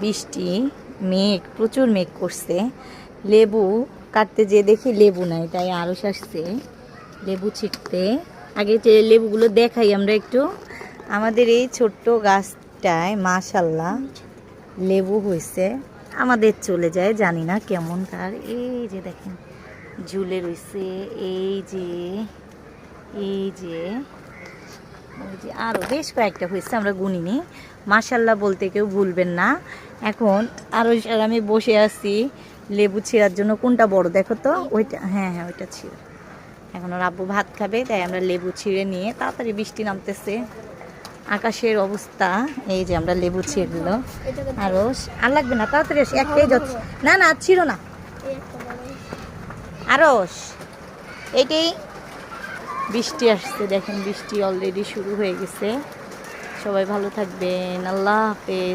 বৃষ্টি, মেঘ, প্রচুর মেঘ করছে। লেবু কাটতে যেয়ে দেখি লেবু নাই, তাই আরও আসছে লেবু ছিঁড়তে। আগে যে লেবুগুলো দেখাই আমরা একটু। আমাদের এই ছোট্ট গাছটায় মাশাল্লাহ লেবু হয়েছে। আমাদের চলে যায়, জানি না কেমন কার। এই যে দেখেন ঝুলে রয়েছে, এই যে এই যে ওই যে আরও বেশ কয়েকটা হয়েছে, আমরা গুনিনি। মাশাল্লাহ বলতে কেউ ভুলবেন না। এখন আরও আমি বসে আছি লেবু ছিঁড়ার জন্য। কোনটা বড় দেখো তো? ওইটা, হ্যাঁ হ্যাঁ ওইটা ছিঁড়ো। এখন ওর আব্বু ভাত খাবে, তাই আমরা লেবু ছিঁড়ে নিয়ে তাড়াতাড়ি বৃষ্টি নামতেছে, আকাশের অবস্থা। এই যে আমরা লেবু ছিঁড়লো। আরও আর লাগবে না, তাড়াতাড়ি একটাই যাচ্ছে। না না ছিঁড়ো না, আরস এইটাই। বৃষ্টি আসছে, দেখেন বৃষ্টি অলরেডি শুরু হয়ে গেছে। সবাই ভালো থাকবেন, আল্লাহ হাফেজ।